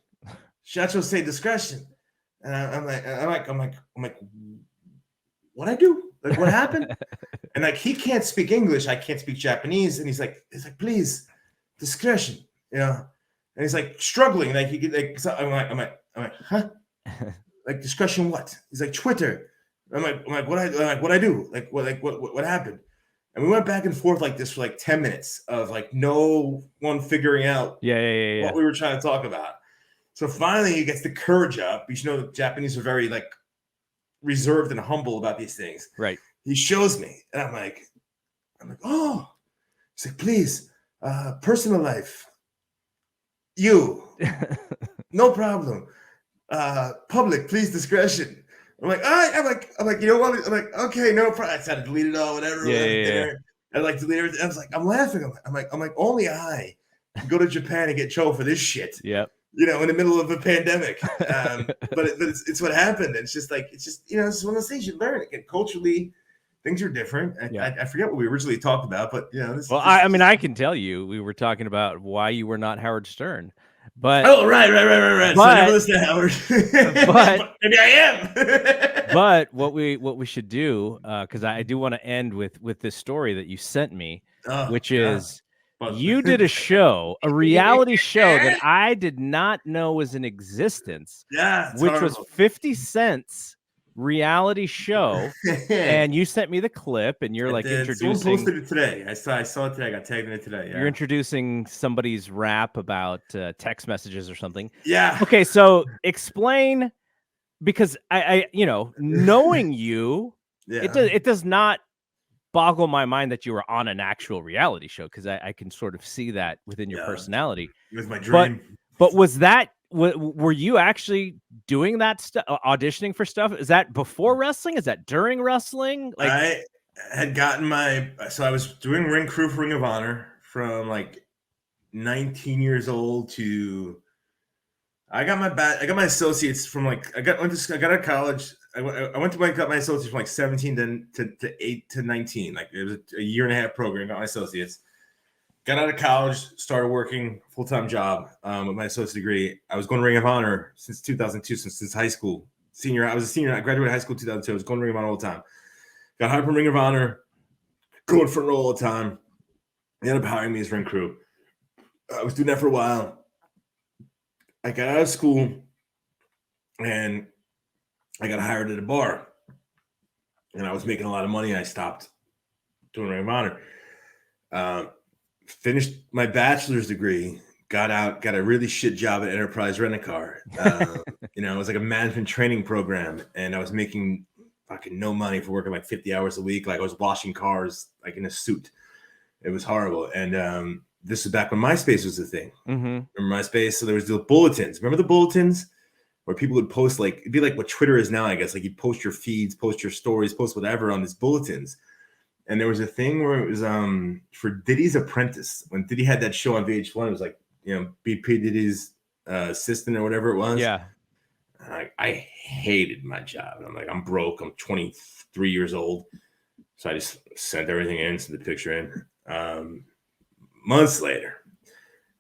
Shacho say discretion. And I'm like, what I do? Like, what happened? And like, he can't speak English. I can't speak Japanese. And he's like, please, discretion, you know? And he's like struggling. Like he could like, so I'm like, huh? Like discretion what? He's like, Twitter. I'm like, what I do? Like, what happened? And we went back and forth like this for like 10 minutes of like no one figuring out Yeah. what we were trying to talk about. So finally he gets the courage up. You know, the Japanese are very like reserved and humble about these things. Right. He shows me, and I'm like, oh. He's like, please, personal life. You. No problem. Public, please, discretion. I'm like, all right. I'm like, you know what? I'm like, okay, no problem. I tried to delete it all, whatever. Yeah. I like delete everything. I was like, I'm laughing. I'm like, only I can go to Japan and get trouble for this shit. Yep. You know, in the middle of a pandemic. But it's what happened. It's just you know, it's one of those things you learn. Again, culturally, things are different. I forget what we originally talked about, but you know, I mean, I can tell you, we were talking about why you were not Howard Stern. But right. But, so I never listened to Howard. But maybe I am. But what we should do, because I do want to end with this story that you sent me, which is you did a show, a reality show that I did not know was in existence. Yeah, which horrible. was 50 Cent's reality show, and you sent me the clip, and you're introducing. Someone posted it today. I saw it today. I got tagged in it today. Yeah. You're introducing somebody's rap about text messages or something. Yeah. Okay, so explain, because I you know, knowing you, it does not boggle my mind that you were on an actual reality show, because I can sort of see that within your personality. It was my dream. But was that? Were you actually doing that stuff, auditioning for stuff? Is that before wrestling? Is that during wrestling? Like, I had gotten so I was doing ring crew for Ring of Honor from like 19 years old to I got my associates from like I got out of college. I got my associates from like 17 to 19. Like it was a year and a half program. Got my associates. Got out of college, started working full-time job with my associate degree. I was going to Ring of Honor since 2002, since high school. I was a senior. I graduated high school in 2002. I was going to Ring of Honor all the time. Got hired from Ring of Honor, going front row all the time. They ended up hiring me as ring crew. I was doing that for a while. I got out of school, and I got hired at a bar. And I was making a lot of money, and I stopped doing Ring of Honor. Finished my bachelor's degree, got out, got a really shit job at Enterprise Rent-A-Car. You know, it was like a management training program, and I was making fucking no money for working like 50 hours a week. Like I was washing cars like in a suit. It was horrible. And this was back when MySpace was a thing. mm-hmm. Remember MySpace? So there was the bulletins. Remember the bulletins? Where people would post, like, it'd be like what Twitter is now, I guess. Like you'd post your feeds, post your stories, post whatever on these bulletins. And there was a thing where it was for Diddy's Apprentice. When Diddy had that show on VH1, it was like, you know, BP Diddy's assistant or whatever it was. Yeah. I hated my job. I'm like, I'm broke. I'm 23 years old. So I just sent everything in, sent the picture in. Months later,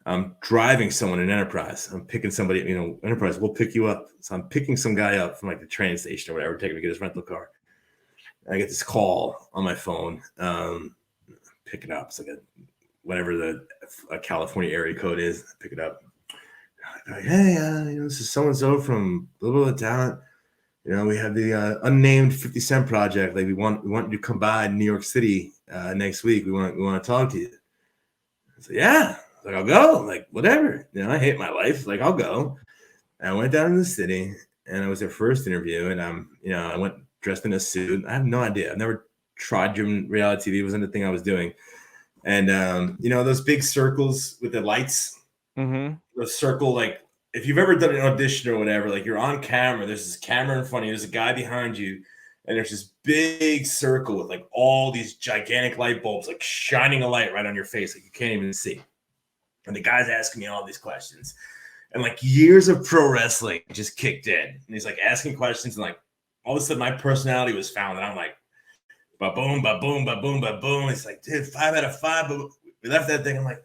I'm driving someone in Enterprise. I'm picking somebody, you know, Enterprise, we'll pick you up. So I'm picking some guy up from like the train station or whatever, taking him to get his rental car. I get this call on my phone. Pick it up. It's like whatever a California area code is. I pick it up. Like, hey, you know, this is so-and-so from blah, blah, blah talent. You know, we have the unnamed 50 Cent project. Like we want you to come by New York City next week. We want to talk to you. I said, yeah. Like, I'll go. Like, whatever. You know, I hate my life. Like, I'll go. And I went down to the city, and it was their first interview. And you know, I went dressed in a suit. I have no idea. I've never tried doing reality TV. It wasn't the thing I was doing. And you know, those big circles with the lights, mm-hmm. the circle, like if you've ever done an audition or whatever, like you're on camera, there's this camera in front of you, there's a guy behind you, and there's this big circle with like all these gigantic light bulbs, like shining a light right on your face, like you can't even see. And the guy's asking me all these questions, and like years of pro wrestling just kicked in, and he's like asking questions, and like all of a sudden my personality was found, and I'm like, ba-boom, ba-boom, ba-boom, ba-boom. It's like, dude, 5 out of 5. But we left that thing. I'm like,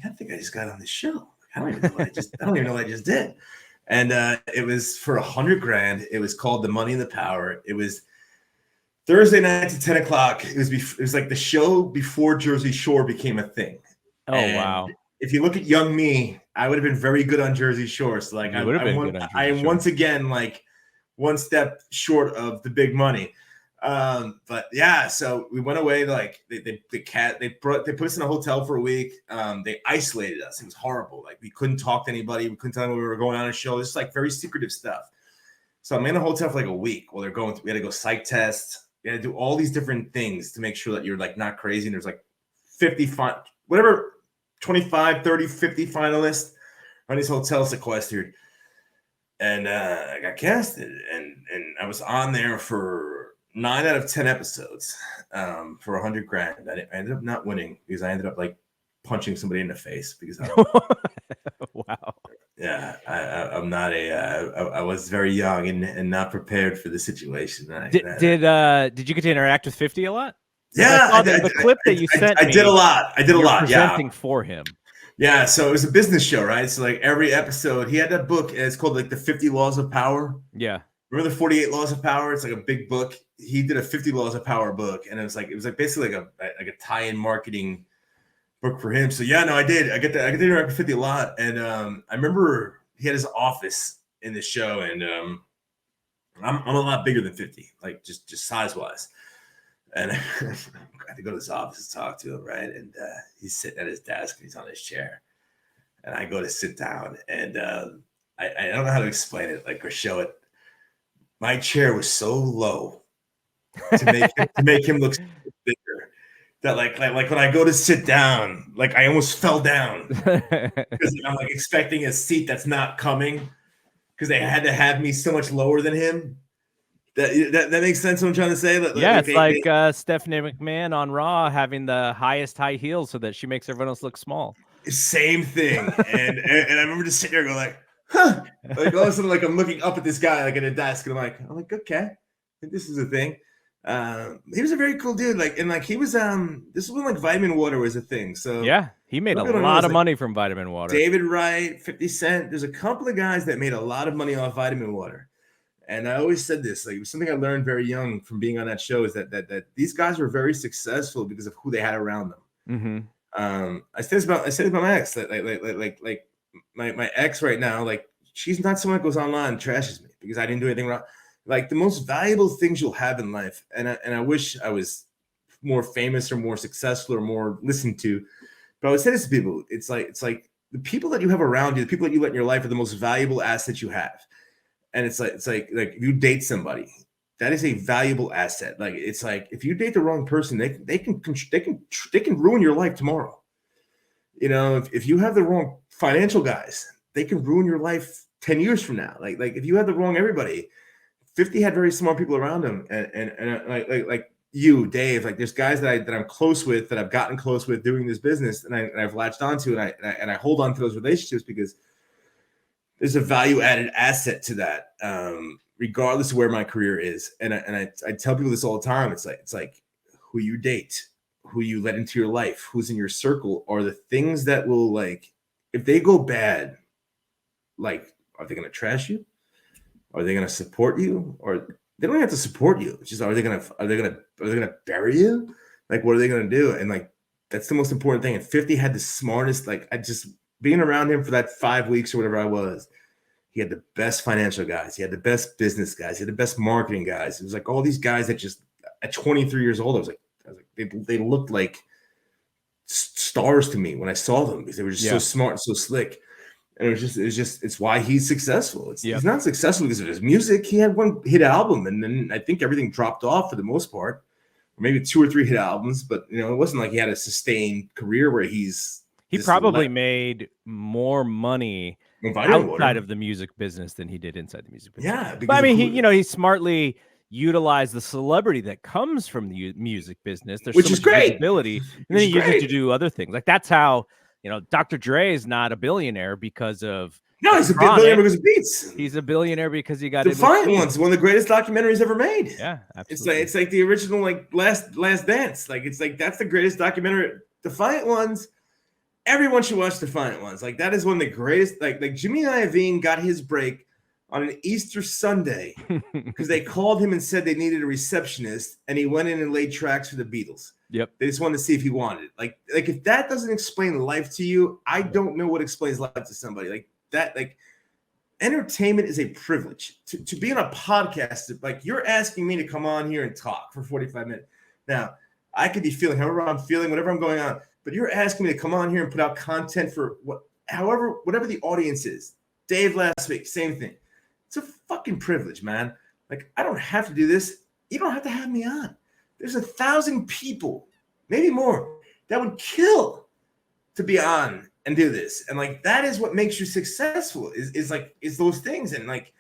I think I just got on this show. I don't even know what I just did. And it was for $100,000. It was called The Money and the Power. It was Thursday night to 10 o'clock. It was like the show before Jersey Shore became a thing. Oh, and wow. If you look at young me, I would have been very good on Jersey Shore. So like I am once again like one step short of the big money. But yeah, so we went away. Like they put us in a hotel for a week. They isolated us. It was horrible. Like we couldn't talk to anybody. We couldn't tell them we were going on a show. It's like very secretive stuff. So I'm in a hotel for like a week while we had to go psych test. We had to do all these different things to make sure that you're like not crazy. And there's like 25, 30, 50 finalists on these hotels sequestered. And I got casted, and I was on there for 9 out of 10 episodes for $100,000. I ended up not winning because I ended up like punching somebody in the face because wow. Yeah, I'm not I was very young and not prepared for the situation. Did you get to interact with 50 a lot? Yeah, the clip that you sent me. I did a lot. Presenting for him. Yeah, so it was a business show, right? So like every episode, he had that book, and it's called like the 50 Laws of Power. Yeah. Remember the 48 Laws of Power? It's like a big book. He did a 50 Laws of Power book, and it was like basically like a tie-in marketing book for him. So yeah, no, I did. I get to interact with 50 a lot, and I remember he had his office in the show, and I'm a lot bigger than 50, like just size wise. And I had to go to his office to talk to him, right? And he's sitting at his desk and he's on his chair. And I go to sit down, and I don't know how to explain it, like, or show it. My chair was so low to make him look bigger that like when I go to sit down, like I almost fell down because I'm like expecting a seat that's not coming because they had to have me so much lower than him. That makes sense what I'm trying to say? Yeah, it's like Stephanie McMahon on Raw having the highest high heels so that she makes everyone else look small. Same thing. and I remember just sitting there going like, huh. Like all of a sudden, like I'm looking up at this guy like at a desk, and I'm like, okay, I think this is a thing. He was a very cool dude. Like, and like he was this is when like vitamin water was a thing. So yeah, he made a lot of money from vitamin water. David Wright, 50 Cent. There's a couple of guys that made a lot of money off vitamin water. And I always said this, like it was something I learned very young from being on that show, is that these guys were very successful because of who they had around them. Mm-hmm. I said this about my ex, like my ex right now, like she's not someone that goes online and trashes me because I didn't do anything wrong. Like the most valuable things you'll have in life, and I wish I was more famous or more successful or more listened to, but I would say this to people: it's like the people that you have around you, the people that you let in your life, are the most valuable assets you have. And it's like if you date somebody, that is a valuable asset. Like it's like if you date the wrong person, they can ruin your life tomorrow. You know, if you have the wrong financial guys, they can ruin your life 10 years from now. Like if you have the wrong everybody, 50 had very smart people around him, and like you, Dave, like there's guys that I'm close with, that I've gotten close with doing this business, and I've latched onto, and I hold on to those relationships because there's a value-added asset to that, regardless of where my career is. And I tell people this all the time. It's like who you date, who you let into your life, who's in your circle, are the things that will, like, if they go bad, like, are they going to trash you? Are they going to support you? Or they don't have to support you. It's just, are they going to bury you? Like, what are they going to do? And like, that's the most important thing. And 50 had the smartest, like, being around him for that 5 weeks or whatever I was, he had the best financial guys. He had the best business guys. He had the best marketing guys. It was like all these guys that just at 23 years old, I was like they looked like stars to me when I saw them because they were just so smart and so slick. And it's why he's successful. He's not successful because of his music. He had one hit album, and then I think everything dropped off for the most part, or maybe 2 or 3 hit albums. But you know, it wasn't like he had a sustained career where he probably made more money outside of the music business than he did inside the music business. Yeah, but I mean, he smartly utilized the celebrity that comes from the music business. There's which so is much great. visibility, and then he uses it to do other things. Like that's how Dr. Dre is not a billionaire because of. No, he's a billionaire because of Beats. He's a billionaire because he got Defiant Ones, one of the greatest documentaries ever made. Yeah, absolutely. It's like the original like Last Dance. Like it's like that's the greatest documentary. Defiant Ones. everyone should watch Defiant Ones. Like that is one of the greatest. Like Jimmy Iovine got his break on an Easter Sunday because they called him and said they needed a receptionist, and he went in and laid tracks for the Beatles. Yep. They just wanted to see if he wanted it. Like if that doesn't explain life to you, I don't know what explains life to somebody. Like that, like entertainment is a privilege. To be on a podcast, like you're asking me to come on here and talk for 45 minutes. Now, I could be feeling however I'm feeling, whatever I'm going on, but you're asking me to come on here and put out content for whatever the audience is. Dave last week, same thing. It's a fucking privilege, man. Like, I don't have to do this. You don't have to have me on. There's 1,000 people, maybe more, that would kill to be on and do this. And like, that is what makes you successful is those things. And like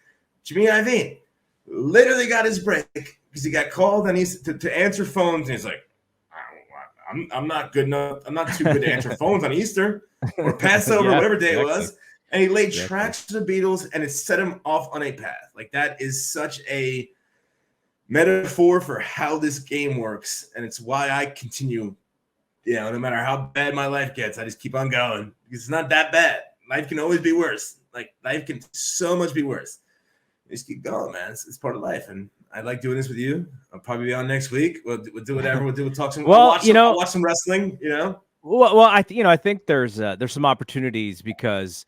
Jimmy Iovine literally got his break because he got called and he's to answer phones. And he's like, I'm not good enough. I'm not too good to answer phones on Easter or Passover, whatever day it was. And he laid tracks to the Beatles and it set him off on a path. Like that is such a metaphor for how this game works. And it's why I continue, no matter how bad my life gets, I just keep on going because it's not that bad. Life can always be worse. Like life can so much be worse. Just keep going, man. It's part of life. And I like doing this with you. I'll probably be on next week. We'll do whatever. We'll talk some. Well, I'll watch some wrestling. Well, I think there's some opportunities because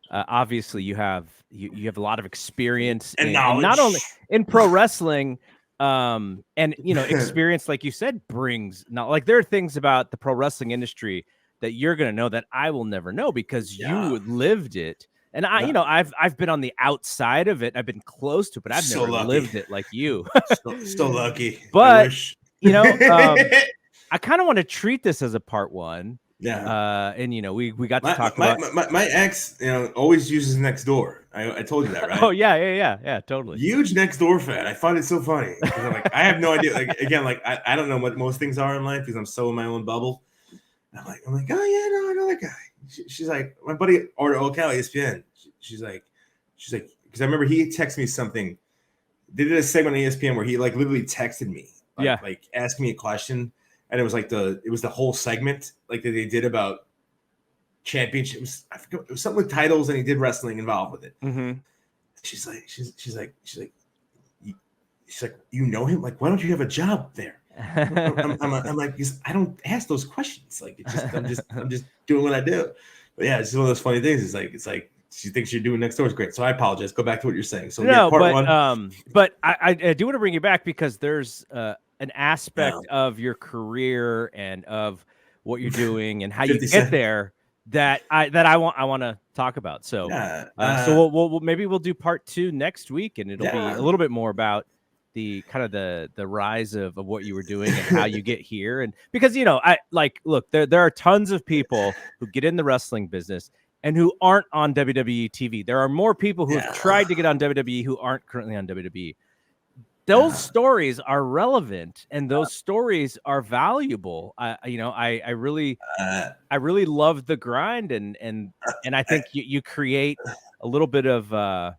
obviously you have a lot of experience and knowledge, not only in pro wrestling, and experience, like you said, brings not like there are things about the pro wrestling industry that you're gonna know that I will never know because you lived it. And I've been on the outside of it. I've been close to it, but I've never lived it like you. so lucky. But I kind of want to treat this as a part one. Yeah. And we got to talk about my ex, always uses Nextdoor. I told you that, right? Oh yeah, totally. Huge Nextdoor fan. I find it so funny. I'm like, I have no idea. Like again, like I don't know what most things are in life because I'm so in my own bubble. I'm like, oh yeah, no, I know that guy. She's like, my buddy Arda Ocal, ESPN. She's like, because I remember he texted me something. They did a segment on ESPN where he like literally texted me, like asking me a question, and it was like it was the whole segment like that they did about championships. I forget, it was something with titles, and he did wrestling involved with it. Mm-hmm. She's like, you know him? Like, why don't you have a job there? I'm like, I don't ask those questions. Like, it's just I'm just doing what I do. But yeah, it's just one of those funny things. It's like she thinks you're doing Nextdoor is great. So I apologize. Go back to what you're saying. So part one. But I do want to bring you back because there's an aspect of your career and of what you're doing and how you get there that I want to talk about. So so we'll maybe we'll do part 2 next week, and it'll be a little bit more about the kind of the rise of what you were doing and how you get here. And because look, there are tons of people who get in the wrestling business and who aren't on WWE TV. There are more people who have tried to get on WWE who aren't currently on WWE. Those stories are relevant and those stories are valuable. I really love the grind and I think you create a little bit of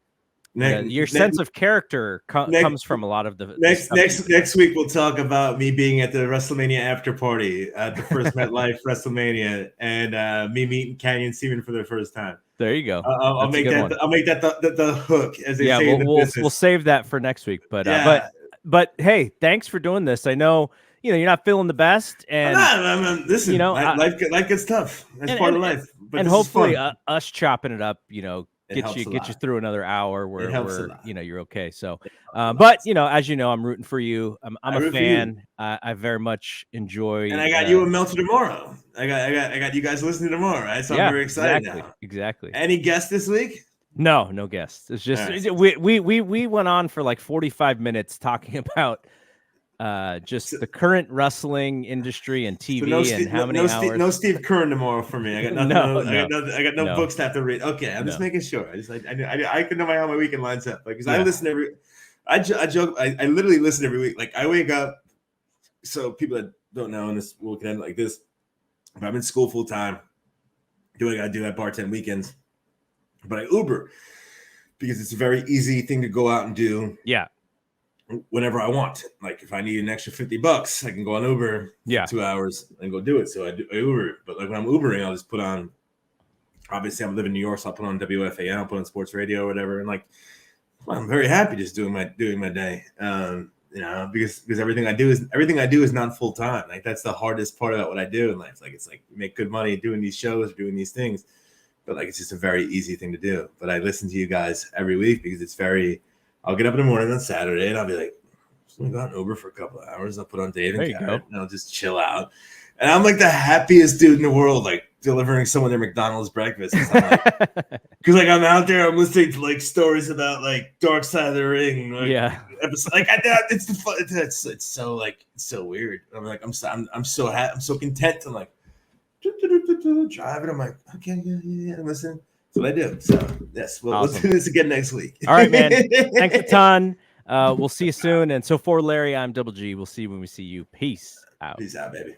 your sense of character comes from a lot of the next week. We'll talk about me being at the WrestleMania after party at the first MetLife WrestleMania and me meeting Canyon Seaman for the first time. There you go. I'll make that the hook, as they say in the business. We'll save that for next week. But hey, thanks for doing this. I know you're not feeling the best, and listen, life gets tough. That's part of life. But hopefully us chopping it up, get you through another hour where you're okay. So, but as you know, I'm rooting for you. I'm a fan. I very much enjoy. And I got you and Meltzer tomorrow. I got you guys listening tomorrow, right? So I'm very excited now. Exactly. Any guests this week? No guests. It's just we went on for like 45 minutes talking about just the current wrestling industry and TV and how many hours. No Steve Curran tomorrow for me. I got nothing. I got no books to have to read. Okay, I'm just making sure. I can know how my weekend lines up. Like, because I listen I joke. I literally listen every week. Like, I wake up. So people that don't know, and this will end like this. If I'm in school full time, do what I gotta do. I bartend weekends, but I Uber because it's a very easy thing to go out and do. Yeah. whenever I want. Like if I need an extra $50, I can go on Uber for 2 hours and go do it. So I Uber. But like when I'm Ubering, I'll just put on. Obviously, I'm living in New York, so I'll put on WFAN, I'll put on sports radio or whatever, and like I'm very happy just doing my day. Because everything I do is not full time. Like that's the hardest part about what I do in life. Like it's like you make good money doing these shows, doing these things, but like it's just a very easy thing to do. But I listen to you guys every week because it's very. I'll get up in the morning on Saturday and I'll be like, I'm gonna go on Uber for a couple of hours. I'll put on Dave and Garrett and I'll just chill out. And I'm like the happiest dude in the world, like delivering someone their McDonald's breakfast. Because like I'm out there, I'm listening to like stories about like Dark Side of the Ring. Like, episode, like it's the fun. It's so like it's so weird. I'm like I'm so happy. I'm so content. I'm like driving. I'm like okay, yeah. Listen, that's what I do. So yes, we'll do this again next week. All right, man. Thanks a ton. We'll see you soon. And so for Larry, I'm Double G. We'll see you when we see you. Peace out. Peace out, baby.